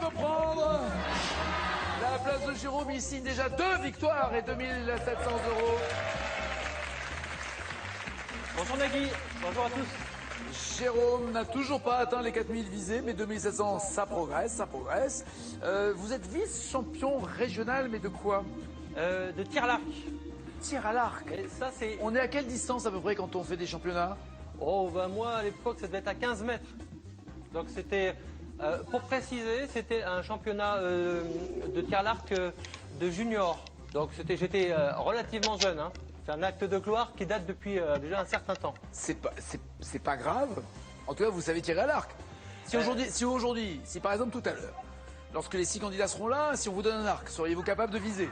peut prendre la place de Jérôme. Il signe déjà 2 victoires et 2700 €. Bonjour Nagui, bonjour à tous. Jérôme n'a toujours pas atteint les 4000 visés, mais 2700, ça progresse, ça progresse. Vous êtes vice-champion régional, mais de quoi? De tir à l'arc. Tir à l'arc. Et ça c'est... On est à quelle distance à peu près quand on fait des championnats? Oh bah moi à l'époque ça devait être à 15 mètres. Donc c'était, pour préciser, c'était un championnat de tir à l'arc de junior. Donc j'étais relativement jeune. Hein. C'est un acte de gloire qui date depuis déjà un certain temps. C'est pas grave. En tout cas, vous savez tirer à l'arc. Si aujourd'hui, si par exemple tout à l'heure, lorsque les 6 candidats seront là, si on vous donne un arc, seriez-vous capable de viser?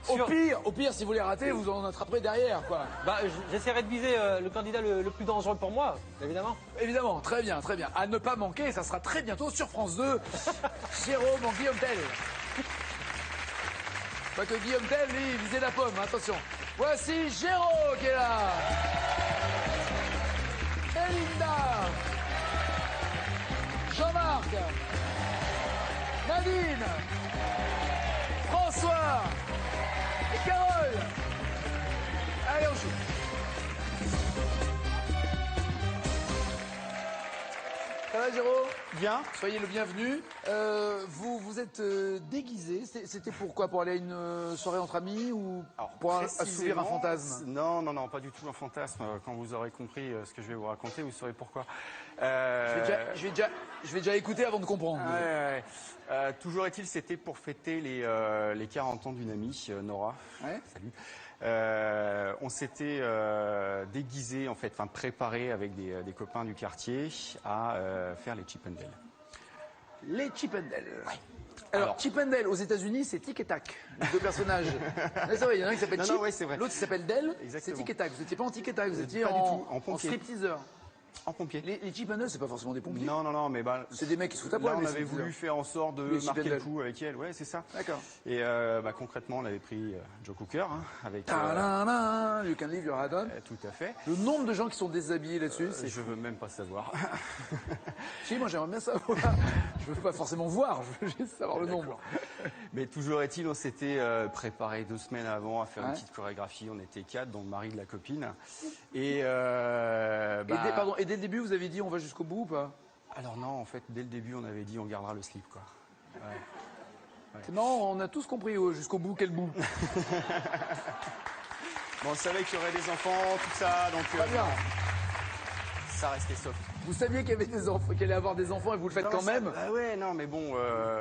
Au pire, si vous les ratez, vous en attraperez derrière, quoi. Bah, j'essaierai de viser le candidat le plus dangereux pour moi, évidemment. Évidemment, très bien, très bien. À ne pas manquer, ça sera très bientôt sur France 2. Jérôme en Guillaume Tell. Pas que Guillaume Tell, lui, visait la pomme, attention. Voici Jérôme qui est là. Elinda. Jean-Marc. Nadine. François. Et Carole. Allez, on joue. Ça va, Jérôme? Bien. Soyez le bienvenu. Vous êtes déguisé. C'était pourquoi? Pour aller à une soirée entre amis ou pour assouvir un fantasme? Non, pas du tout un fantasme. Quand vous aurez compris ce que je vais vous raconter, vous saurez pourquoi. Je vais déjà écouter avant de comprendre. Ouais. Toujours est-il, c'était pour fêter les 40 ans d'une amie, Nora. Ouais. Salut. On s'était déguisé, en fait, enfin préparé avec des copains du quartier à faire les Chip 'n Dale. Les Chip 'n Dale. Ouais. Alors, Chip 'n Dale aux États-Unis, c'est Tic et Tac, les deux personnages. C'est vrai, il y en a un qui s'appelle Chip, l'autre qui s'appelle Dale. C'est Tic et Tac. Vous n'étiez pas en Tic et Tac, vous étiez en stripteaseur. En pompier. Les Chip 'n Dale, c'est pas forcément des pompiers. Non, mais c'est des mecs qui se foutent à poil. Là, on avait voulu faire en sorte de marquer le coup avec elle. Ouais, c'est ça. D'accord. Et concrètement, on avait pris Joe Cooker avec. You can leave your hat on. Tout à fait. Le nombre de gens qui sont déshabillés là-dessus, je veux même pas savoir. Si, moi j'aimerais bien savoir. Je veux pas forcément voir, je veux juste savoir le nombre. Mais toujours est-il, on s'était préparé 2 semaines avant à faire une petite chorégraphie. On était 4, dont le mari de la copine. Et dès le début, vous avez dit on va jusqu'au bout ou pas? Alors non, en fait, dès le début, on avait dit on gardera le slip, quoi. Ouais. Non, on a tous compris jusqu'au bout, quel bout. Bon, on savait qu'il y aurait des enfants, tout ça, donc Très bien. Ça restait soft. Vous saviez qu'il y avait des enfants, qu'il allait avoir des enfants et vous le faites quand même? Ah ouais, non, mais bon,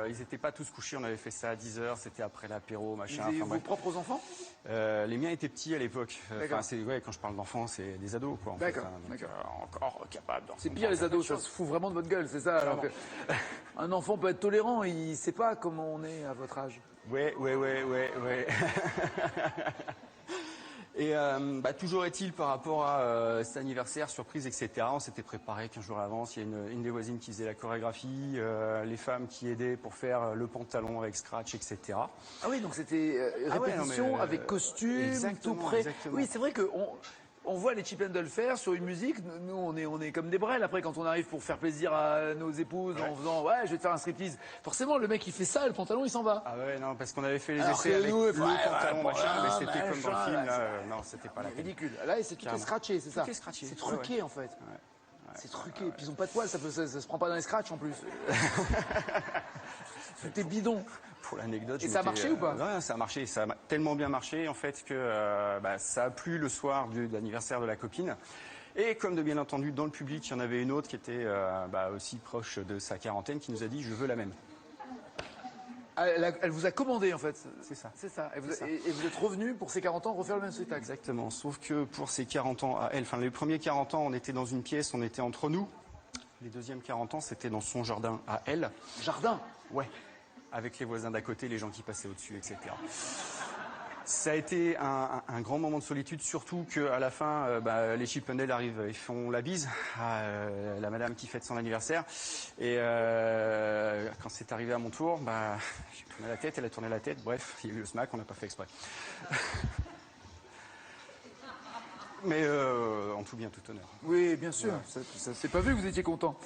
ils n'étaient pas tous couchés. On avait fait ça à 10h, c'était après l'apéro, machin. Vous avez vos propres enfants? Les miens étaient petits à l'époque. Quand je parle d'enfants, c'est des ados, quoi. D'accord. Encore capables. C'est pire les ados, ça se fout vraiment de votre gueule, c'est ça. Alors que un enfant peut être tolérant, il sait pas comment on est à votre âge. Ouais. Et toujours est-il par rapport à cet anniversaire, surprise, etc. On s'était préparé 15 jours à l'avance. Il y a une des voisines qui faisait la chorégraphie, les femmes qui aidaient pour faire le pantalon avec scratch, etc. Ah oui, donc c'était répétition avec costume, tout prêt. Exactement. Oui, c'est vrai que on voit les Chip 'n Dale faire sur une musique. Nous, on est comme des brels. Après, quand on arrive pour faire plaisir à nos épouses en faisant je vais te faire un striptease. Forcément, le mec il fait ça, le pantalon il s'en va. Ah ouais, non, parce qu'on avait fait les Alors essais avec le pantalon, machin, mais c'était comme dans le film. Non, c'était pas la peine. Ridicule. Là, c'est tout est scratché, c'est ça. Tout est scratché. C'est truqué en fait. C'est truqué. Puis ils ont pas de poils, ça se prend pas dans les scratchs en plus. Tout est bidon. Pour l'anecdote. Et ça a marché ou pas? Ouais, ça a marché. Ça a tellement bien marché en fait que ça a plu le soir de l'anniversaire de la copine. Et comme de bien entendu dans le public, il y en avait une autre qui était aussi proche de sa quarantaine qui nous a dit je veux la même. Elle vous a commandé en fait. C'est ça. C'est ça. Et vous êtes revenu pour ses 40 ans refaire le même spectacle. Exactement. Sauf que pour ses 40 ans à elle, enfin les premiers 40 ans, on était dans une pièce, on était entre nous. Les deuxièmes 40 ans, c'était dans son jardin à elle. Jardin? Ouais. Avec les voisins d'à côté, les gens qui passaient au-dessus, etc. Ça a été un grand moment de solitude, surtout qu'à la fin, les Chip 'n Dale arrivent et font la bise à la madame qui fête son anniversaire. Et quand c'est arrivé à mon tour, j'ai tourné la tête, elle a tourné la tête. Bref, il y a eu le smack, on n'a pas fait exprès. Mais en tout bien, tout honneur. Oui, bien sûr. Ça s'est pas vu que vous étiez content.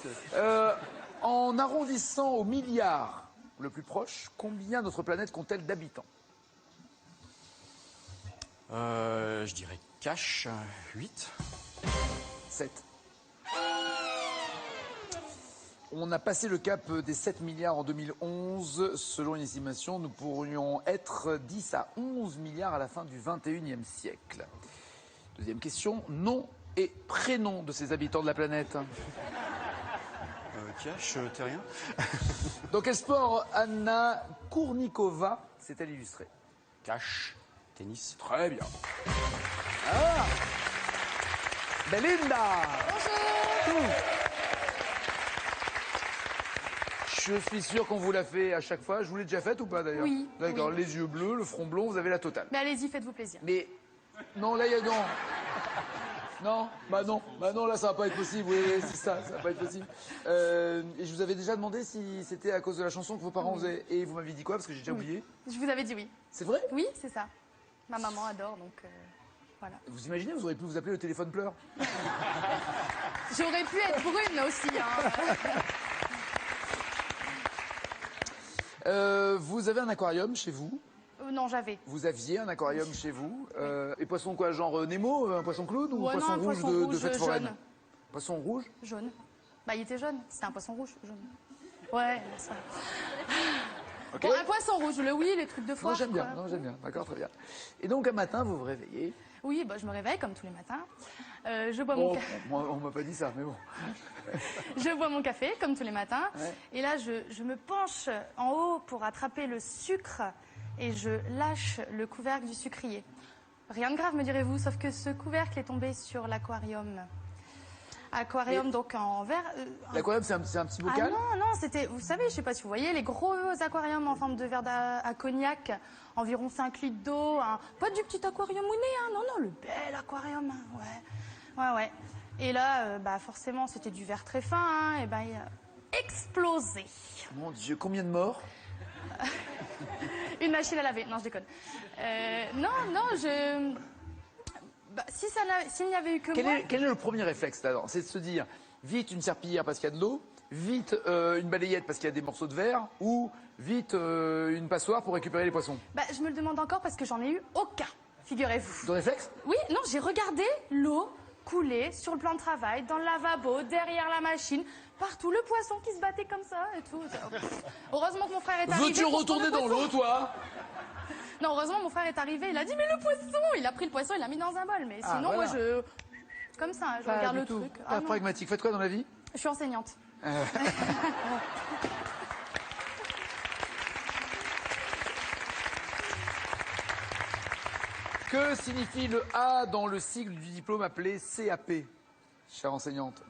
En arrondissant au milliard le plus proche, combien notre planète compte-t-elle d'habitants? Je dirais cash, 8. 7. On a passé le cap des 7 milliards en 2011. Selon une estimation, nous pourrions être 10 à 11 milliards à la fin du 21e siècle. Deuxième question, nom et prénom de ces habitants de la planète. Cash, terrien. Dans quel sport Anna Kournikova s'est-elle illustrée? Cash, tennis. Très bien. Ah Belinda. Bonjour. Je suis sûr qu'on vous l'a fait à chaque fois. Je vous l'ai déjà faite ou pas d'ailleurs? Oui. D'accord, oui. Les yeux bleus, le front blond, vous avez la totale. Mais allez-y, faites-vous plaisir. Mais non, là il y a non. Non, bah non, là ça va pas être possible. Oui, c'est ça va pas être possible. Et je vous avais déjà demandé si c'était à cause de la chanson que vos parents faisaient. Et vous m'aviez dit quoi? Parce que j'ai déjà oublié. Je vous avais dit oui. C'est vrai? Oui, c'est ça. Ma maman adore, donc voilà. Vous imaginez, vous auriez pu vous appeler le téléphone pleure. J'aurais pu être brune aussi. Vous avez un aquarium chez vous? Non, j'avais. Vous aviez un aquarium chez vous? Et poisson quoi? Genre Nemo, un poisson clown ou Ouais, poisson non, un rouge poisson de fête rouge, foraine? jaune. Poisson rouge? Jaune. Bah, il était jaune. C'était un poisson rouge, jaune. Ouais, ça. Okay. Bon, un poisson rouge, les trucs de foire. Non, j'aime bien, quoi. non, j'aime bien. D'accord, très bien. Et donc, un matin, vous vous réveillez. Oui, bah, je me réveille comme tous les matins. Je bois mon café. On m'a pas dit ça, mais bon. Je bois mon café comme tous les matins. Ouais. Et là, je me penche en haut pour attraper le sucre et je lâche le couvercle du sucrier. Rien de grave, me direz-vous, sauf que ce couvercle est tombé sur l'aquarium. Aquarium, donc en verre. L'aquarium, c'est un petit bocal? Ah non, c'était, vous savez, je sais pas si vous voyez, les gros aquariums en forme de verre à cognac, environ 5 litres d'eau, pas du petit aquarium mounet, non, le bel aquarium, ouais. Et là, forcément, c'était du verre très fin, et il a explosé. Mon Dieu, combien de morts? Une machine à laver, non, je déconne. S'il n'y avait eu que moi... Quel est le premier réflexe là-dedans? C'est de se dire, vite une serpillière parce qu'il y a de l'eau, vite une balayette parce qu'il y a des morceaux de verre, ou vite une passoire pour récupérer les poissons? Je me le demande encore parce que j'en ai eu aucun, figurez-vous. De réflexe? Oui, non, j'ai regardé l'eau couler sur le plan de travail, dans le lavabo, derrière la machine, partout, le poisson qui se battait comme ça et tout. Heureusement que mon frère est arrivé. Veux-tu retourner dans l'eau, toi? Non, heureusement, mon frère est arrivé, il a dit, mais le poisson! Il a pris le poisson, il l'a mis dans un bol. Mais sinon, voilà. moi, comme ça, je regarde le truc. Pas pragmatique. Faites quoi dans la vie? Je suis enseignante. Que signifie le A dans le sigle du diplôme appelé CAP, chère enseignante?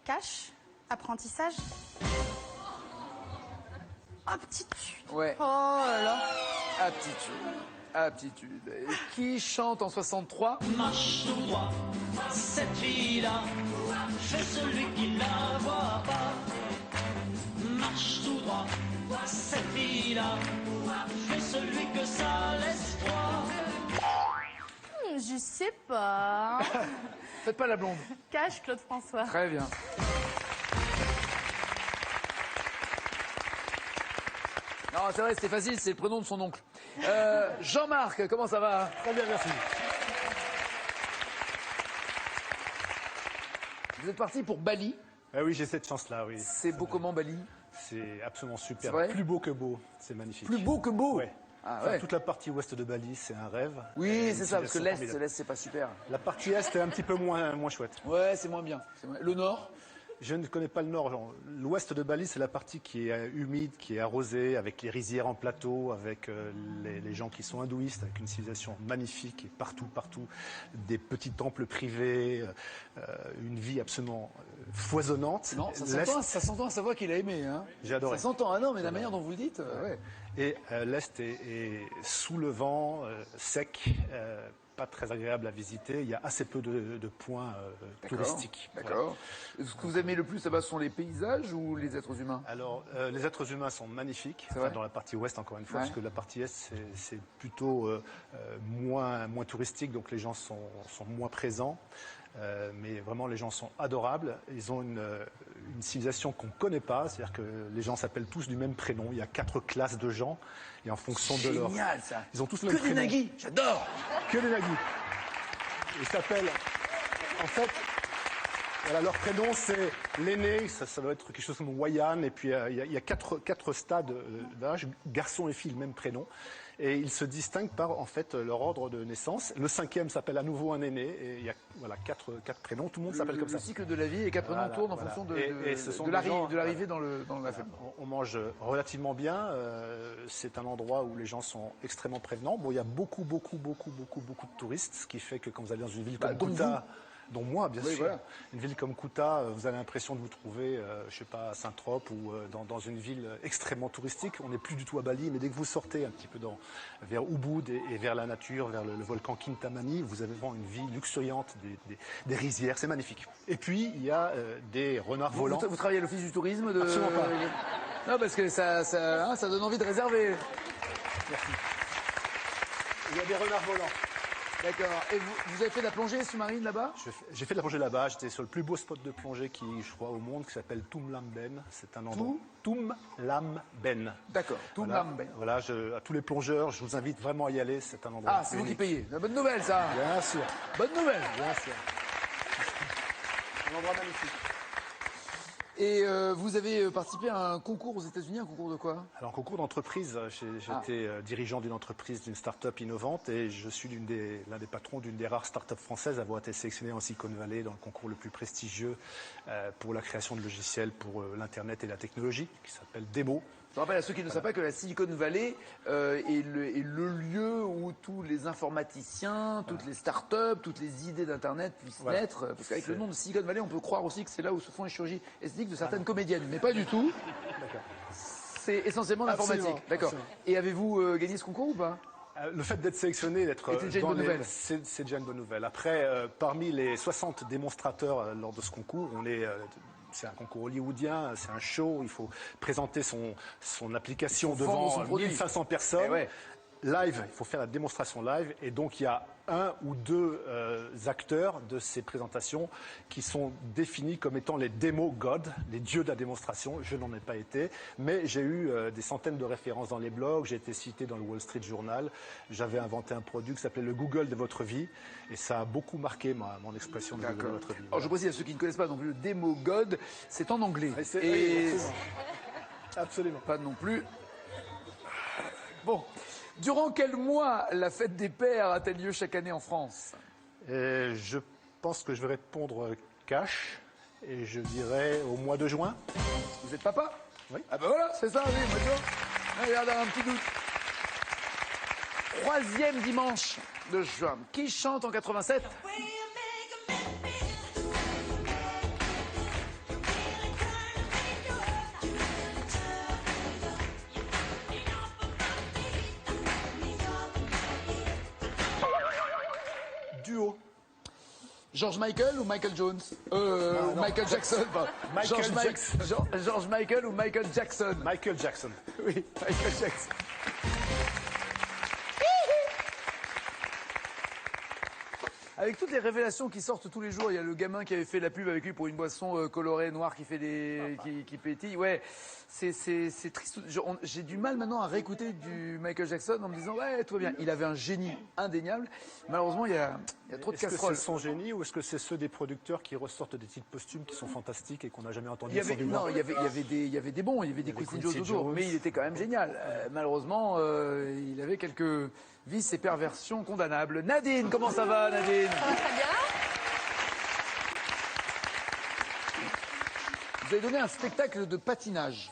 Cash, apprentissage. Aptitude. Ouais. Oh là là. Aptitude. Et qui chante en 63? Marche tout droit, cette fille-là, je celui qui la voit pas. Marche tout droit, cette fille-là, je celui que ça laisse froid. Je sais pas. Faites pas la blonde. Cash, Claude François. Très bien. Non, c'est vrai, c'était facile, c'est le prénom de son oncle. Jean-Marc, comment ça va? Très bien, merci. Vous êtes parti pour Bali. Ah oui, j'ai cette chance-là, oui. C'est beau comment Bali? C'est absolument super. C'est vrai? Plus beau que beau, c'est magnifique. Plus beau que beau? Ouais. Ah, Enfin, ouais. toute la partie ouest de Bali, c'est un rêve. Oui, c'est ça, parce que Formidable. l'Est, c'est pas super. La partie est est un petit peu moins chouette. Ouais, c'est moins bien. Le Nord? Je ne connais pas le nord. L'ouest de Bali, c'est la partie qui est humide, qui est arrosée, avec les rizières en plateau, avec les gens qui sont hindouistes, avec une civilisation magnifique et partout, des petits temples privés, une vie absolument foisonnante. Non, ça s'entend à sa voix qu'il a aimé. Hein. J'ai adoré. Ça s'entend, ah non, mais la manière dont vous le dites, ouais. Et l'Est est sous le vent, sec, pas très agréable à visiter. Il y a assez peu de points touristiques. D'accord. Voilà. Ce que vous aimez le plus là-bas sont les paysages ou les êtres humains? Alors, les êtres humains sont magnifiques, dans la partie ouest encore une fois, Ouais. parce que la partie est, c'est plutôt moins touristique, donc les gens sont moins présents. Mais vraiment, les gens sont adorables. Ils ont une civilisation qu'on ne connaît pas. C'est-à-dire que les gens s'appellent tous du même prénom. Il y a 4 classes de gens. Et en fonction de leur... Génial, ça. Ils ont tous le même prénom. Que des Nagui, j'adore. Que des Nagui. Ils s'appellent... En fait... Voilà, leur prénom, c'est l'aîné, ça doit être quelque chose comme Wayan, et puis il y a 4 stades d'âge, garçon et fille, le même prénom, et ils se distinguent par en fait leur ordre de naissance. Le 5e s'appelle à nouveau un aîné, et il y a voilà, 4 prénoms, tout le monde s'appelle comme ça. Le cycle de la vie et 4 prénoms tournent en fonction de l'arrivée dans la famille. On mange relativement bien, c'est un endroit où les gens sont extrêmement prévenants. Bon, il y a beaucoup de touristes, ce qui fait que quand vous allez dans une ville comme Kuta, dont moi, bien sûr. Voilà. Une ville comme Kuta, vous avez l'impression de vous trouver, je sais pas, à Saint-Trope ou dans une ville extrêmement touristique. On n'est plus du tout à Bali, mais dès que vous sortez un petit peu vers Ubud et vers la nature, vers le volcan Kintamani, vous avez vraiment une vie luxuriante, des rizières, c'est magnifique. Et puis, il y a des renards volants. Vous travaillez à l'Office du tourisme de... Absolument pas. Non, parce que ça donne envie de réserver. Merci. Il y a des renards volants. D'accord. Et vous avez fait de la plongée sous-marine là-bas? J'ai fait de la plongée là-bas. J'étais sur le plus beau spot de plongée qui, je crois, au monde, qui s'appelle Tumlamben. C'est un endroit. Tumlamben. D'accord. Tumlamben. Voilà. À tous les plongeurs, je vous invite vraiment à y aller. C'est un endroit. Ah, c'est vous qui payez. Une bonne nouvelle, ça. Bien sûr. Bonne nouvelle. Bien sûr. Un endroit magnifique. Et vous avez participé à un concours aux États-Unis, un concours de quoi? Alors, un concours d'entreprise. J'étais dirigeant d'une entreprise, d'une start-up innovante, et je suis l'un des patrons d'une des rares start-up françaises à avoir été sélectionné en Silicon Valley dans le concours le plus prestigieux pour la création de logiciels pour l'Internet et la technologie, qui s'appelle Demo. Je rappelle à ceux qui ne savent pas que la Silicon Valley est le lieu où tous les informaticiens, toutes les startups, toutes les idées d'Internet puissent naître. Parce qu'avec le nom de Silicon Valley, on peut croire aussi que c'est là où se font les chirurgies esthétiques de certaines comédiennes. Mais pas du tout. C'est essentiellement l'informatique. D'accord. Et avez-vous gagné ce concours ou pas? Le fait d'être sélectionné, c'est déjà une bonne nouvelle. Après, parmi les 60 démonstrateurs lors de ce concours, c'est un concours hollywoodien, c'est un show, il faut présenter son application devant 1500 personnes. Live, il faut faire la démonstration live, et donc il y a 1 ou 2 acteurs de ces présentations qui sont définis comme étant les Demo Gods, les dieux de la démonstration. Je n'en ai pas été, mais j'ai eu des centaines de références dans les blogs, j'ai été cité dans le Wall Street Journal, j'avais inventé un produit qui s'appelait le Google de votre vie, et ça a beaucoup marqué mon expression de Google de votre vie. Alors je précise à ceux qui ne connaissent pas non plus, le Demo God, c'est en anglais. Absolument. Pas non plus. Bon. Durant quel mois la fête des pères a-t-elle lieu chaque année en France? Je pense que je vais répondre cash, et je dirais au mois de juin. Vous êtes papa? Oui. Ah ben voilà, c'est ça, oui, moi tu vois. Regarde, un petit doute. 3e dimanche de juin. Qui chante en 87? Duo. George Michael ou Michael Jones ou Michael Jackson, pardon. George Michael ou Michael Jackson? Michael Jackson. Oui, Michael Jackson. Avec toutes les révélations qui sortent tous les jours, il y a le gamin qui avait fait la pub avec lui pour une boisson colorée noire qui fait qui pétille. Ouais, c'est triste. J'ai du mal maintenant à réécouter du Michael Jackson en me disant ouais, tout va bien. Il avait un génie indéniable. Malheureusement, il y a trop de casseroles. Est-ce que c'est son génie ou est-ce que c'est ceux des producteurs qui ressortent des titres posthumes qui sont fantastiques et qu'on n'a jamais entendu? Il y avait des bons, il y avait des Quincy Jones autour, mais il était quand même génial. Malheureusement, il avait quelques vices et perversions condamnables. Nadine, comment ça va, Nadine? Ça va très bien. Vous avez donné un spectacle de patinage,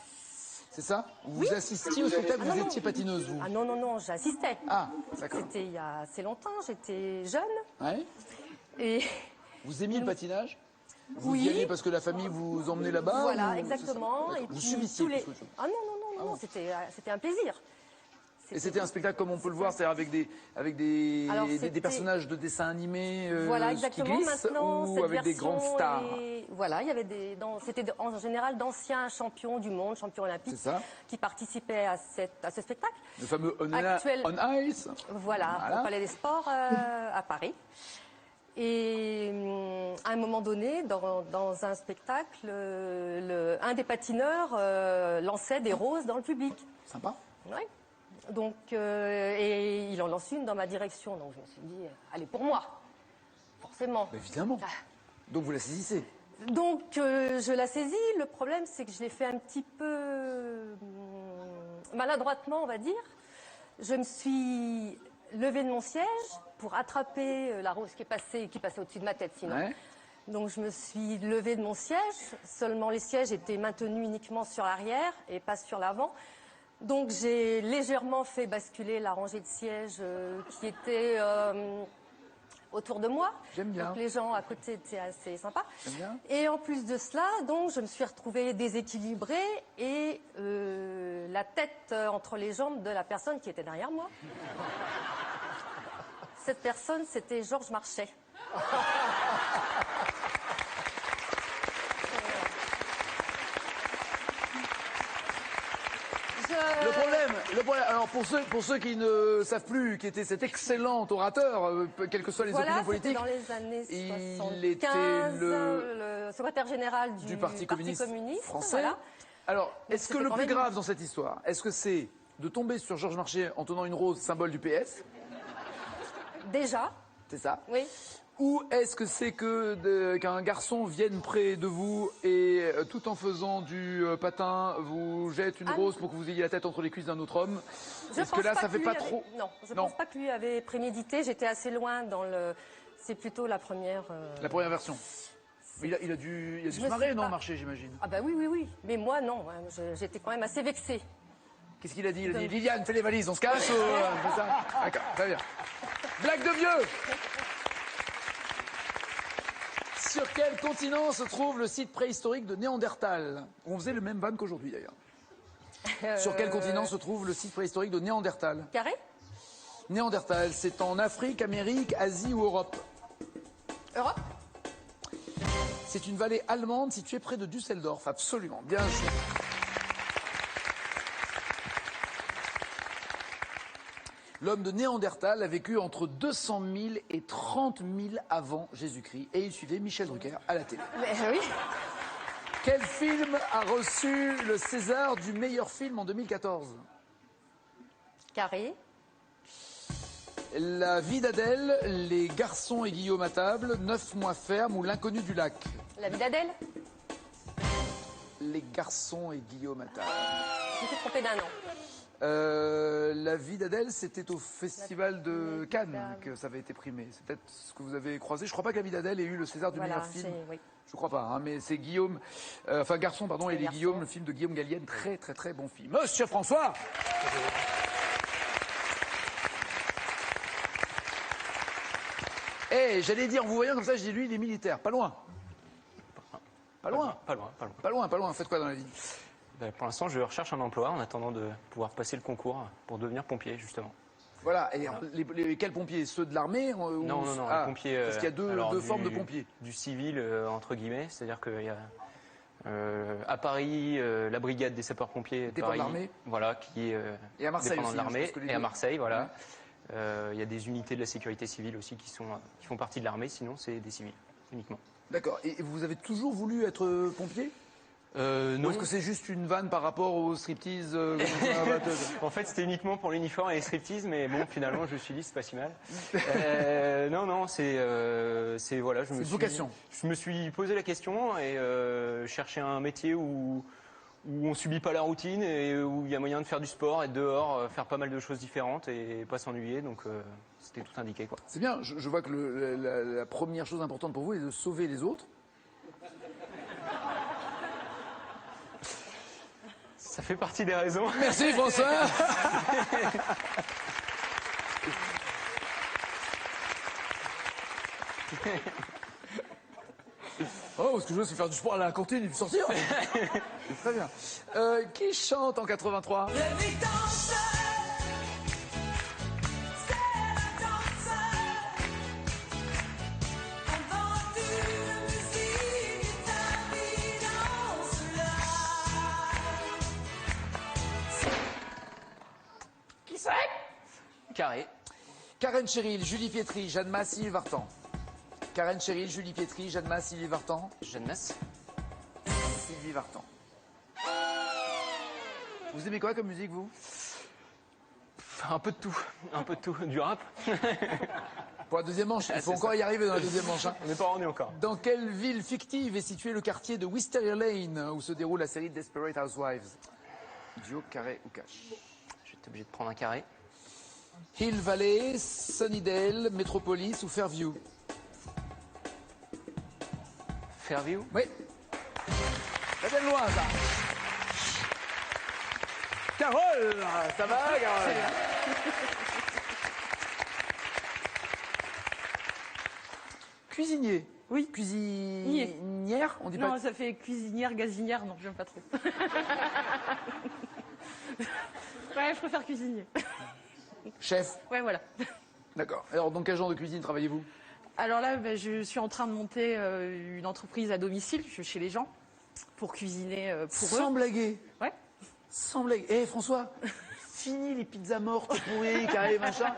c'est ça? Oui. Vous assistiez au spectacle, vous étiez patineuse, vous? Ah non, j'assistais. Ah, d'accord. C'était il y a assez longtemps, j'étais jeune. Ouais. Et Vous aimiez le patinage? Vous Oui. y alliez parce que la famille vous emmenait là-bas? voilà, ou... exactement. Et Et vous puis subissiez tous les... plus qu'autre chose. Ah non, c'était un plaisir. Et c'était un spectacle comme on peut le voir, c'est-à-dire avec des personnages de dessins animés Voilà, qui exactement. glissent Maintenant, ou cette avec des grandes stars? Voilà, il y avait c'était en général d'anciens champions du monde, champions olympiques, qui participaient à ce spectacle. Le fameux On Ice. Voilà, au Palais des Sports à Paris. Et à un moment donné, dans un spectacle, un des patineurs lançait des roses dans le public. Sympa. Oui. Donc, et il en lance une dans ma direction. Donc je me suis dit, elle est pour moi, forcément. Bah, évidemment. Donc vous la saisissez. Donc je la saisis. Le problème, c'est que je l'ai fait un petit peu maladroitement, on va dire. Je me suis levée de mon siège pour attraper la rose qui passait au-dessus de ma tête, sinon. Ouais. Donc je me suis levée de mon siège. Seulement les sièges étaient maintenus uniquement sur l'arrière et pas sur l'avant. Donc j'ai légèrement fait basculer la rangée de sièges qui était autour de moi. J'aime bien. Donc les gens à côté étaient assez sympas. J'aime bien. Et en plus de cela, donc je me suis retrouvée déséquilibrée et la tête entre les jambes de la personne qui était derrière moi. Cette personne, c'était Georges Marchais. Le problème, alors pour ceux qui ne savent plus qui était cet excellent orateur, quelles que soient les opinions politiques, dans les années 75, il était le secrétaire général du Parti communiste français. Voilà. Alors, est-ce que le plus grave dans cette histoire, est-ce que c'est de tomber sur Georges Marchais en tenant une rose, symbole du PS? Déjà. C'est ça? Oui. Ou est-ce que c'est qu'un garçon vienne près de vous et tout en faisant du patin vous jette une rose pour que vous ayez la tête entre les cuisses d'un autre homme? Est-ce que là ça fait pas trop? Non, je pense pas que lui avait prémédité. J'étais assez loin dans le. C'est plutôt la première. La première version. Il a dû se marrer, non, Marché, j'imagine. Ah bah oui. Mais moi non. J'étais quand même assez vexée. Qu'est-ce qu'il a dit? Il a dit Liliane, fais les valises, on se casse ou... C'est ça? D'accord, très bien. Blague de vieux. Sur quel continent se trouve le site préhistorique de Néandertal? On faisait le même van qu'aujourd'hui d'ailleurs. Sur quel continent se trouve le site préhistorique de Néandertal? Carré? Néandertal, c'est en Afrique, Amérique, Asie ou Europe? Europe? C'est une vallée allemande située près de Düsseldorf, absolument. Bien sûr. L'homme de Néandertal a vécu entre 200 000 et 30 000 avant Jésus-Christ et il suivait Michel Drucker à la télé. Mais oui. Quel film a reçu le César du meilleur film en 2014? Carré. La vie d'Adèle, Les garçons et Guillaume à table, 9 mois ferme ou L'inconnu du lac? La vie d'Adèle. Les garçons et Guillaume à table. Je me suis trompée d'un an. La vie d'Adèle, c'était au festival de Cannes que ça avait été primé. C'est peut-être ce que vous avez croisé. Je crois pas que La vie d'Adèle ait eu le César du meilleur film. Oui. Je crois pas, hein, mais c'est Guillaume, Garçon, pardon, et les Guillaume, le film de Guillaume Gallienne, très très très bon film. Monsieur François. Eh, j'allais dire, en vous voyant comme ça, je dis lui, il est militaire, pas loin. Pas loin. Pas loin. Faites quoi dans la vie? Ben, pour l'instant, je recherche un emploi en attendant de pouvoir passer le concours pour devenir pompier, justement. Voilà, et quels pompiers? Ceux de l'armée Non, les pompiers... Parce qu'il y a deux formes de pompiers. Du civil, entre guillemets, c'est-à-dire qu'il y a à Paris la brigade des sapeurs-pompiers de Paris, l'armée. Voilà, qui est et à Marseille dépendant de l'armée, et à Marseille, voilà. Il y a des unités de la sécurité civile aussi qui font partie de l'armée, sinon c'est des civils, uniquement. D'accord, et vous avez toujours voulu être pompier? Non. Ou est-ce que c'est juste une vanne par rapport au striptease En fait, c'était uniquement pour l'uniforme et les striptease, mais bon, finalement, je me suis dit, c'est pas si mal. Non, c'est voilà, c'est une vocation. Je me suis posé la question et chercher un métier où on subit pas la routine et où il y a moyen de faire du sport, être dehors, faire pas mal de choses différentes et pas s'ennuyer. Donc, c'était tout indiqué, quoi. C'est bien. Je vois que la première chose importante pour vous est de sauver les autres. Ça fait partie des raisons. Merci François. Oh, ce que je veux, c'est faire du sport à la cantine et puis sortir. Très bien. Qui chante en 83? Carré. Karen Cheryl, Julie Pietri, Jeanne Massy, Vartan. Karen Cheryl, Julie Pietri, Jeanne Masse, Sylvie Vartan. Jeanne Masse. Sylvie Vartan. Vous aimez quoi comme musique, vous? Un peu de tout. Un peu de tout. Du rap. Pour la deuxième manche, il faut encore y arriver dans la deuxième manche. Hein. On n'est pas rendu encore. Dans quelle ville fictive est situé le quartier de Wisteria Lane, où se déroule la série Desperate Housewives? Duo, carré ou cash? Je vais être obligé de prendre un carré. Hill Valley, Sunnydale, Metropolis ou Fairview? Fairview? Oui. Ça vient de loin, ça. Carole, ça va, Carole? Cuisinier. Oui. Cuisinière, on dit pas. Non, ça fait cuisinière, gazinière, non, j'aime pas trop. Ouais, je préfère cuisinier. Chef. Ouais, voilà. D'accord. Alors, dans quel genre de cuisine travaillez-vous? Alors là, ben, je suis en train de monter une entreprise à domicile, je suis chez les gens, pour cuisiner pour eux. Sans blaguer. Ouais. Sans blaguer. Eh, François, fini les pizzas mortes, pourries, carré, machin.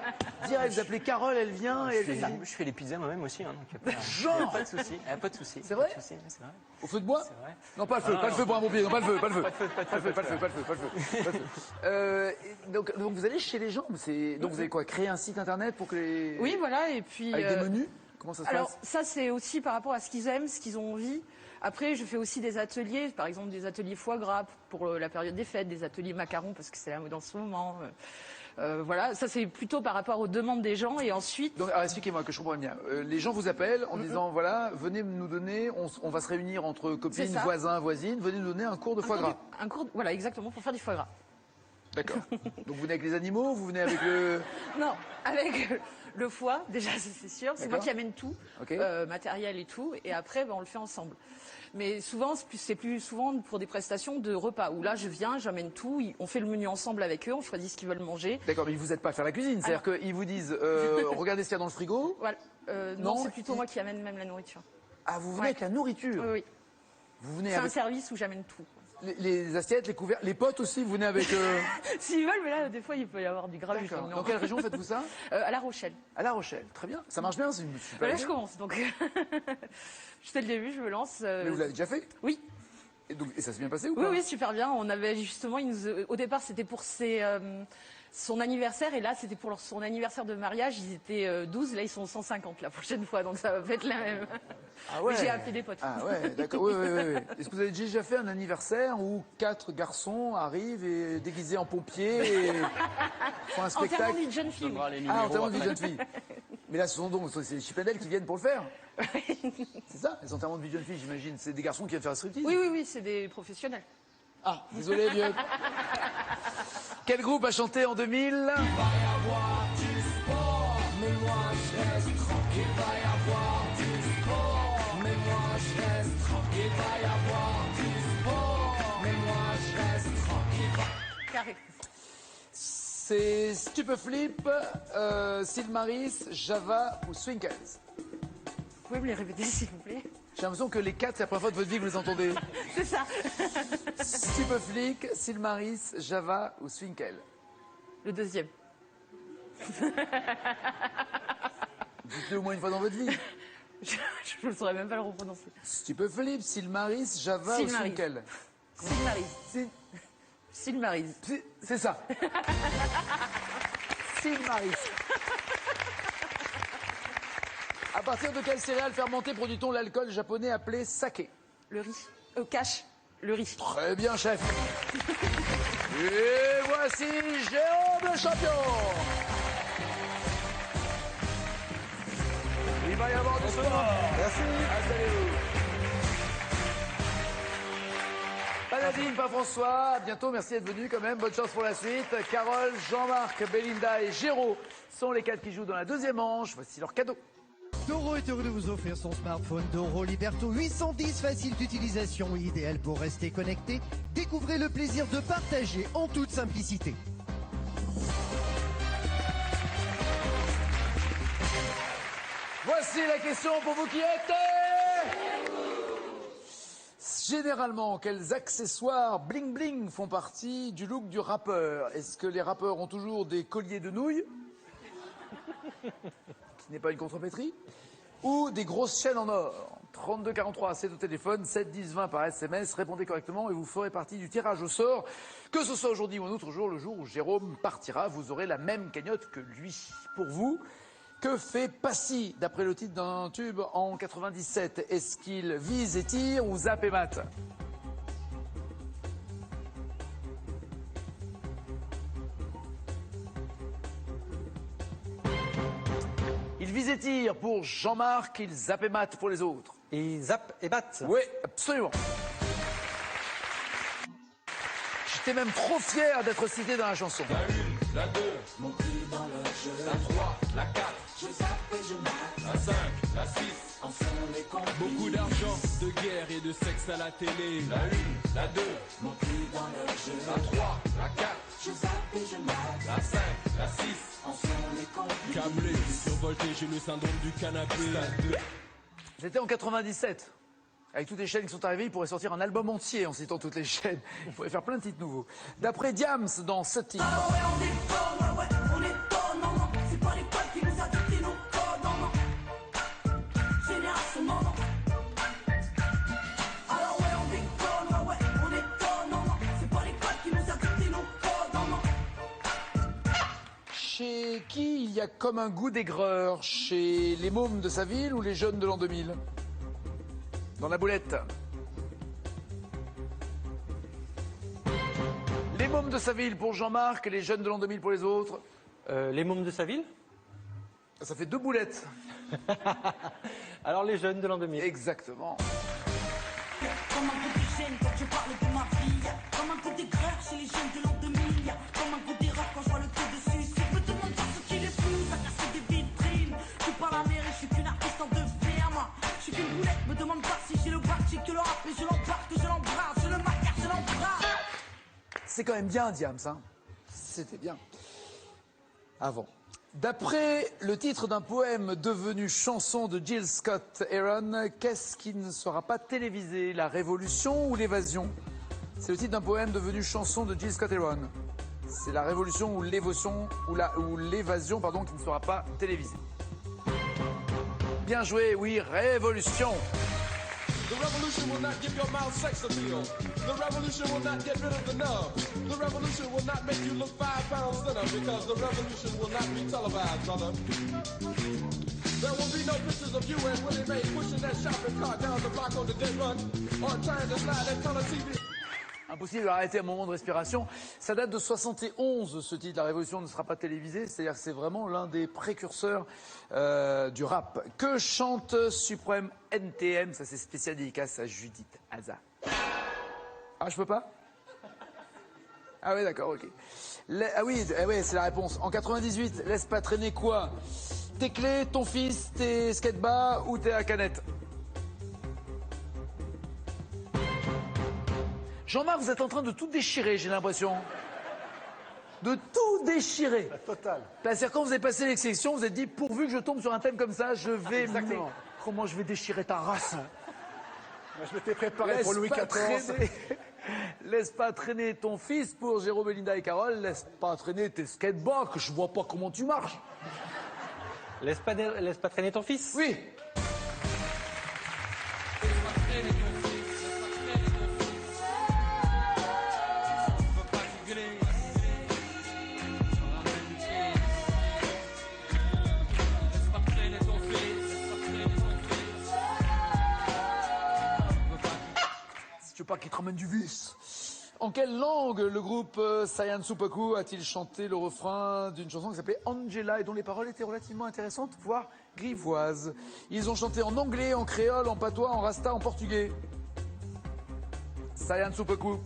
Direct, vous appelez Carole, elle vient et elle cuisine. Je fais les pizzas moi-même aussi. Hein, donc genre pas de souci. Pas de souci. C'est vrai? C'est vrai. Au feu de bois? C'est vrai. Non, pas le feu, pas le feu pour un pompier, non, pas le feu, pas le feu. Pas le feu. Donc vous allez chez les gens, donc vous avez quoi? Créer un site internet pour que les... Oui, voilà, et puis... Avec des menus? Comment ça se Alors, passe? ça, c'est aussi par rapport à ce qu'ils aiment, ce qu'ils ont envie. Après, je fais aussi des ateliers, par exemple des ateliers foie gras pour la période des fêtes, des ateliers macarons parce que c'est la mode en ce moment. Voilà, ça c'est plutôt par rapport aux demandes des gens et ensuite... Donc, alors expliquez-moi que je comprenne bien. Les gens vous appellent en disant, voilà, venez nous donner, on va se réunir entre copines, voisins, voisines, venez nous donner un cours de foie gras. Un cours, voilà, exactement, pour faire du foie gras. D'accord. Donc vous venez avec les animaux, vous venez avec le... Non, avec le foie, déjà c'est sûr. C'est moi qui amène tout, matériel et tout, et après ben, on le fait ensemble. Mais souvent, c'est plus souvent pour des prestations de repas, où là je viens, j'amène tout, on fait le menu ensemble avec eux, on choisit ce qu'ils veulent manger. D'accord, mais ils vous aident pas à faire la cuisine, c'est-à-dire qu'ils vous disent, regardez ce qu'il y a dans le frigo. Voilà. Non, c'est plutôt moi qui amène même la nourriture. Ah, vous venez avec la nourriture? Oui, oui. Vous venez C'est avec... un service où j'amène tout. Les assiettes, les couverts, les potes aussi, vous venez avec... S'ils veulent, mais là, des fois, il peut y avoir du grabuge. Dans quelle région faites-vous ça? À La Rochelle. À La Rochelle, très bien. Ça marche bien, c'est une super Là, idée. je commence, donc je fais le début, je me lance. Mais vous l'avez déjà fait? Oui. Et ça s'est bien passé ou Oui, pas? oui, super bien. On avait justement, au départ, c'était pour son anniversaire, et là, c'était pour son anniversaire de mariage. Ils étaient 12, là, ils sont 150 la prochaine fois, donc ça va être la même. Ah ouais. Mais j'ai appelé des potes. Ah ouais, d'accord. Oui. Est-ce que vous avez déjà fait un anniversaire où 4 garçons arrivent et déguisés en pompiers et font un spectacle? Enterrement d'une jeune fille. Ah, enterrement d'une jeune fille. Mais là, c'est les Chippendales qui viennent pour le faire. C'est ça, les enterrements de vie de jeune fille, j'imagine. C'est des garçons qui viennent faire un striptease. Oui, c'est des professionnels. Ah, désolé, vieux. Quel groupe a chanté en 2000? Il va y avoir du sport, mais moi je reste tranquille. Il va y avoir du sport, mais moi je reste tranquille. Il va y avoir du sport, mais moi je reste tranquille. Carré. C'est Stupeflip, Silmaris, Java ou Swinkles? Vous pouvez me les répéter, s'il vous plaît? J'ai l'impression que les 4, c'est la première fois de votre vie que vous les entendez. C'est ça. Stupeflick, Silmaris, Java ou Swinkle? Le deuxième. Dites-le au moins une fois dans votre vie. Je ne saurais même pas le reprononcer. Stupeflip, Silmaris, Java ou Swinkle? Silmaris. Silmaris. C'est ça. Silmaris. À partir de quelle céréale fermentée produit-on l'alcool japonais appelé saké? Le riz. Cash. Le riz. Très bien, chef. Et voici Jérôme le champion. Il va y avoir du sport. Merci. Installez-vous. Pas Nadine, pas François. À bientôt, merci d'être venu quand même. Bonne chance pour la suite. Carole, Jean-Marc, Belinda et Géraud sont les 4 qui jouent dans la deuxième manche. Voici leur cadeau. Doro est heureux de vous offrir son smartphone Doro Liberto 810, facile d'utilisation, idéal pour rester connecté. Découvrez le plaisir de partager en toute simplicité. Voici la question pour vous qui êtes... Généralement, quels accessoires bling bling font partie du look du rappeur? Est-ce que les rappeurs ont toujours des colliers de nouilles? Qui n'est pas une contrepétrie? ou des grosses chaînes en or? 32 43, c'est au téléphone, 7 10 20 par SMS, répondez correctement et vous ferez partie du tirage au sort. Que ce soit aujourd'hui ou un autre jour, le jour où Jérôme partira, vous aurez la même cagnotte que lui. Pour vous, que fait Passy, d'après le titre d'un tube en 97? Est-ce qu'il vise et tire ou zappe et mate? Il vise et tire pour Jean-Marc, il zappe et mate pour les autres. Il zappe et batte. Oui, absolument. J'étais même trop fier d'être cité dans la chanson. La 1, la 2, mon prix dans le jeu. La 3, la 4, je zappe et je mate. La 5, la 6, en font les complices. Beaucoup d'argent, de guerre et de sexe à la télé. La 1, la 2, mon prix dans le jeu. La 3, la 4, je zappe et je mate. La 5, la 6, en font les complices. Câblé, survolté, j'ai le syndrome du canapé. Stade 2. C'était en 97. Avec toutes les chaînes qui sont arrivées, il pourrait sortir un album entier en citant toutes les chaînes. Il pourrait faire plein de titres nouveaux. D'après Diams, dans ce titre. Ah ouais, on est fort, ouais, on est fort, non, non. C'est pas l'école qui nous a dicté nos codes, non, non. Génération, non, non. Alors ouais, on est fort, ouais, on est fort, non, non. C'est pas l'école qui nous a dicté nos codes, non, non. Chez qui il y a comme un goût d'aigreur? Chez les mômes de sa ville ou les jeunes de l'an 2000? Dans la boulette. Les mômes de sa ville pour Jean-Marc et les jeunes de l'an 2000 pour les autres. Les mômes de sa ville? Ça fait 2 boulettes. Alors les jeunes de l'an 2000. Exactement. Comme un coup de gêne quand je parle de ma vie. Comme un coup d'aigreur chez les jeunes de l'an 2000. Comme un coup d'erreur quand je vois le taux dessus. Si je me demande pas ce qui les pousse à casser des vitrines. Je suis pas la mairie, je suis qu'une artiste en devenir. Je suis qu'une boulette, me demande pas si j'ai le bac, j'ai que le rap. Et je l'embarque, je l'embrasse, je le maquille, je l'embrasse. C'est quand même bien, Diams, hein. C'était bien. Avant. D'après le titre d'un poème devenu chanson de Jill Scott Heron, qu'est-ce qui ne sera pas télévisé? La révolution ou l'évasion? C'est le titre d'un poème devenu chanson de Jill Scott Heron. C'est la révolution ou l'évasion pardon, qui ne sera pas télévisée. Bien joué, oui, révolution. The revolution will not give your mouth sex appeal. The revolution will not get rid of the nub. The revolution will not make you look 5 pounds thinner because the revolution will not be televised, brother. There will be no pictures of you and Willie Mae pushing that shopping cart down the block on the dead run or trying to slide that color TV. Impossible d'arrêter un moment de respiration. Ça date de 71, ce titre, La Révolution ne sera pas télévisée. C'est-à-dire que c'est vraiment l'un des précurseurs du rap. Que chante Suprême NTM? Ça, c'est spécial dédicace à Judith Haza. Ah, je peux pas? Ah oui, d'accord, ok. Ah oui, c'est la réponse. En 98, laisse pas traîner quoi? Tes clés, ton fils, tes skatebas ou tes à canette? Jean-Marc, vous êtes en train de tout déchirer, j'ai l'impression. De tout déchirer. La totale. C'est-à-dire, quand vous avez passé les sélections, vous vous êtes dit, pourvu que je tombe sur un thème comme ça, je vais... Exactement. Comment je vais déchirer ta race? Moi, je m'étais préparé pour Louis XIV. Laisse pas traîner ton fils pour Jérôme, Belinda et Carole. Laisse pas traîner tes skateboards, je vois pas comment tu marches. Laisse pas traîner ton fils? Oui. Pas qu'il te ramène du vice. En quelle langue le groupe Sayan Supaku a-t-il chanté le refrain d'une chanson qui s'appelait Angela et dont les paroles étaient relativement intéressantes, voire grivoises? Ils ont chanté en anglais, en créole, en patois, en rasta, en portugais. Sayan Supaku.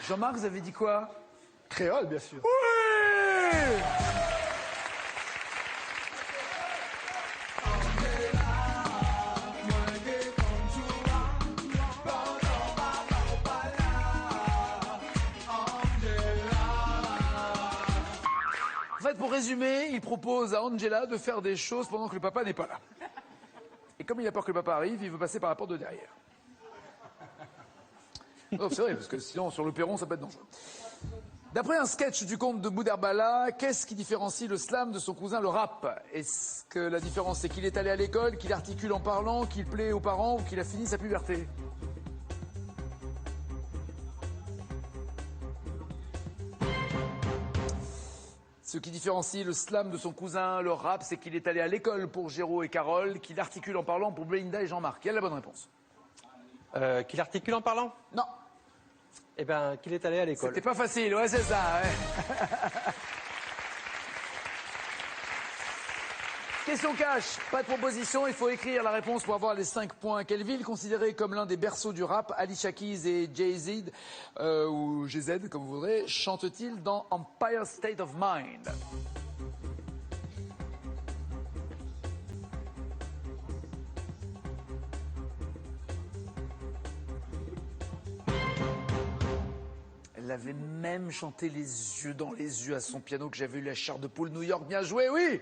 Jean-Marc, vous avez dit quoi? Créole, bien sûr. Oui! En fait, pour résumer, il propose à Angela de faire des choses pendant que le papa n'est pas là. Et comme il a peur que le papa arrive, il veut passer par la porte de derrière. Non, c'est vrai, parce que sinon, sur le perron, ça peut être dangereux. D'après un sketch du conte de Boudherbala, qu'est-ce qui différencie le slam de son cousin le rap? Est-ce que la différence, c'est qu'il est allé à l'école, qu'il articule en parlant, qu'il plaît aux parents ou qu'il a fini sa puberté? Ce qui différencie le slam de son cousin, le rap, c'est qu'il est allé à l'école pour Géraud et Carole, qu'il articule en parlant pour Belinda et Jean-Marc. Quelle est la bonne réponse? Qu'il articule en parlant? Non. Eh bien, qu'il est allé à l'école. C'était pas facile, ouais, c'est ça. Ouais. Question cash, pas de proposition, il faut écrire la réponse pour avoir les 5 points. Quelle ville, considérée comme l'un des berceaux du rap, Alicia Keys et Jay-Z, ou GZ comme vous voudrez, chantent-ils dans Empire State of Mind? Elle avait même chanté les yeux dans les yeux à son piano que j'avais eu la chair de poule New York. Bien joué, oui!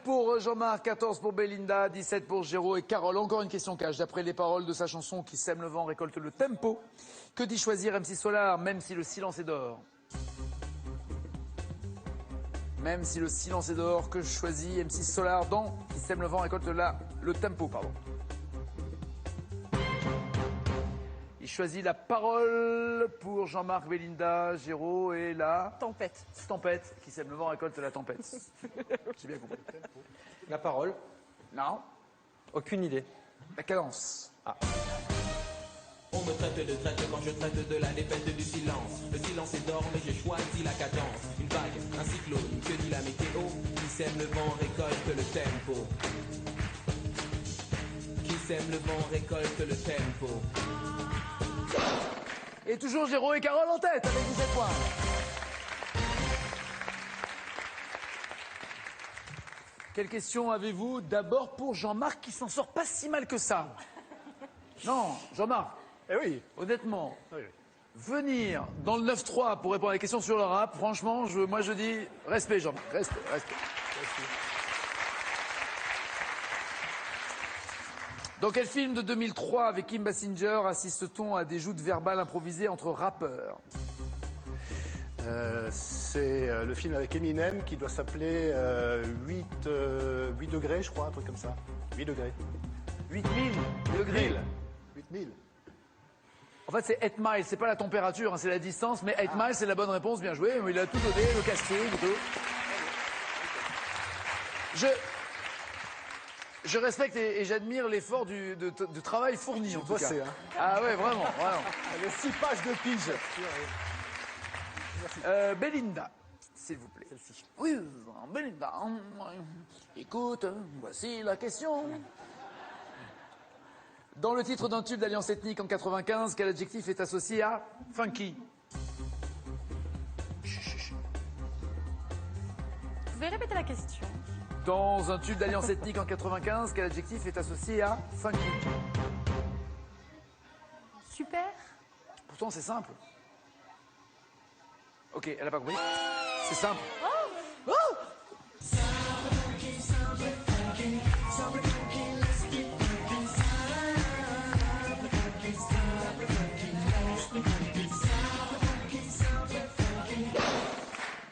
Pour Jean-Marc, 14 pour Belinda, 17 pour Géraud et Carole. Encore une question cash. D'après les paroles de sa chanson Qui sème le vent récolte le tempo, que dit choisir MC Solar, même si le silence est dehors? Même si le silence est dehors, que choisit MC Solar dans Qui sème le vent récolte le tempo, pardon. Il choisit la parole pour Jean-Marc, Belinda, Géraud et la... Tempête. Tempête. Qui sème le vent récolte la tempête. J'ai bien compris. La parole? Non. Aucune idée. La cadence. Ah. On me traite de traite quand je traite de la défaite du silence. Le silence est d'or mais j'ai choisi la cadence. Une vague, un cyclone, que dit la météo? Qui sème le vent récolte le tempo. Qui sème le vent récolte le tempo. Et toujours Géraud et Carole en tête avec 17 points. Quelle question avez-vous? D'abord pour Jean-Marc qui s'en sort pas si mal que ça. Non, Jean-Marc. Eh oui. Honnêtement, oui. Venir dans le 9-3 pour répondre à des questions sur le rap, franchement, moi je dis respect Jean-Marc, respect. Dans quel film de 2003 avec Kim Basinger assiste-t-on à des joutes verbales improvisées entre rappeurs? C'est le film avec Eminem qui doit s'appeler 8 degrés, je crois, un truc comme ça. 8 degrés. 8000 degrés. 8000. En fait, c'est 8 miles, c'est pas la température, hein, c'est la distance, mais 8 miles, c'est la bonne réponse, bien joué. Il a tout donné, le casting et tout. Je respecte et j'admire l'effort du travail fourni, en tout cas. Hein. Ah ouais, vraiment. Les 6 pages de pige. Belinda, s'il vous plaît. Oui, Belinda. Écoute, voici la question. Dans le titre d'un tube d'Alliance Ethnique en 95, quel adjectif est associé à funky? Vous pouvez répéter la question? Dans un tube d'Alliance Ethnique en 95, quel adjectif est associé à funky? Super. Pourtant, c'est simple. Ok, elle n'a pas compris. C'est simple. Oh.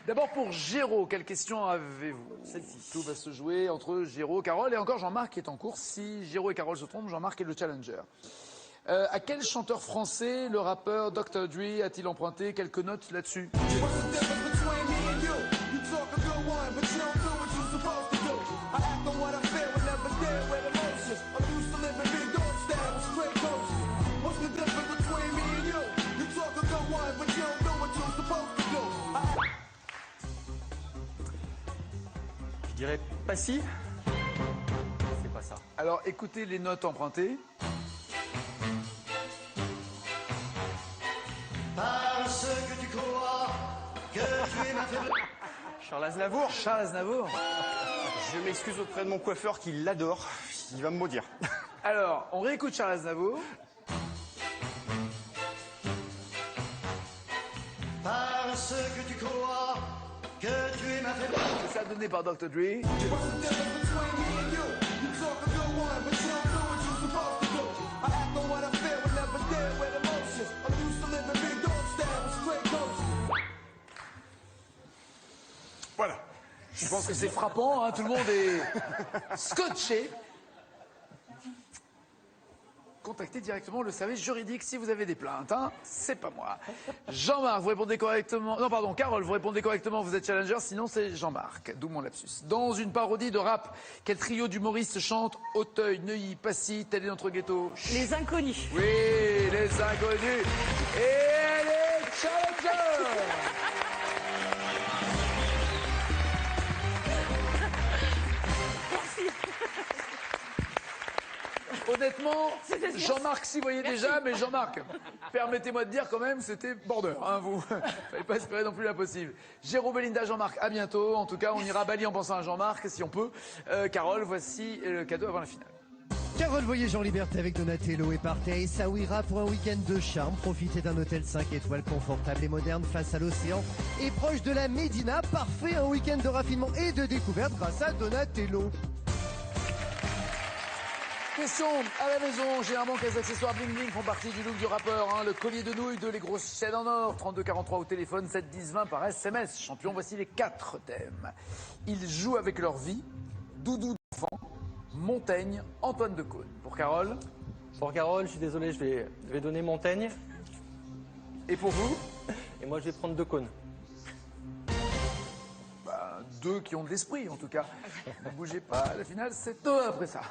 D'abord pour Géraud, quelle question avez-vous? Celle-ci. Tout va se jouer entre Géraud, Carole et encore Jean-Marc qui est en course. Si Géraud et Carole se trompent, Jean-Marc est le challenger. À quel chanteur français le rappeur Dr. Dre a-t-il emprunté quelques notes là-dessus? Je dirais pas si. C'est pas ça. Alors écoutez les notes empruntées. Parce que tu crois que tu es ma faiblesse. Charles Aznavour. Charles Aznavour. Je m'excuse auprès de mon coiffeur qui l'adore. Il va me maudire. Alors, on réécoute Charles Aznavour. Parce que tu crois que tu es ma faiblesse. C'est ça donné par Dr. Dre. Voilà. Je pense que c'est frappant, hein, tout le monde est scotché. Contactez directement le service juridique si vous avez des plaintes, hein. C'est pas moi. Jean-Marc, vous répondez correctement. Non, pardon, Carole, vous répondez correctement, vous êtes challenger, sinon c'est Jean-Marc, d'où mon lapsus. Dans une parodie de rap, quel trio d'humoristes chante Auteuil, Neuilly, Passy, tel est notre ghetto? Les inconnus. Oui, les inconnus. Et les challengers. Honnêtement, Jean-Marc s'y voyait déjà, mais Jean-Marc, permettez-moi de dire quand même, c'était border, hein, vous. Fallait pas espérer non plus l'impossible. Jérôme, Belinda, Jean-Marc, à bientôt. En tout cas, on ira à Bali en pensant à Jean-Marc, si on peut. Carole, voici le cadeau avant la finale. Carole, voyage en liberté avec Donatello et partez à Essaouira pour un week-end de charme. Profitez d'un hôtel 5 étoiles confortable et moderne face à l'océan et proche de la Médina. Parfait, un week-end de raffinement et de découverte grâce à Donatello. Question à la maison. Généralement, quels accessoires bling bling font partie du look du rappeur, hein? Le collier de nouilles, les grosses chaînes en or. 32 43 au téléphone, 7 10 20 par SMS. Champion, voici les 4 thèmes. Ils jouent avec leur vie. Doudou d'enfant. Montaigne. Antoine Decaune. Pour Carole? Pour Carole, je suis désolé, je vais donner Montaigne. Et pour vous? Et moi, je vais prendre Decaune. Bah, deux qui ont de l'esprit, en tout cas. Ne bougez pas, la finale, c'est toi après ça.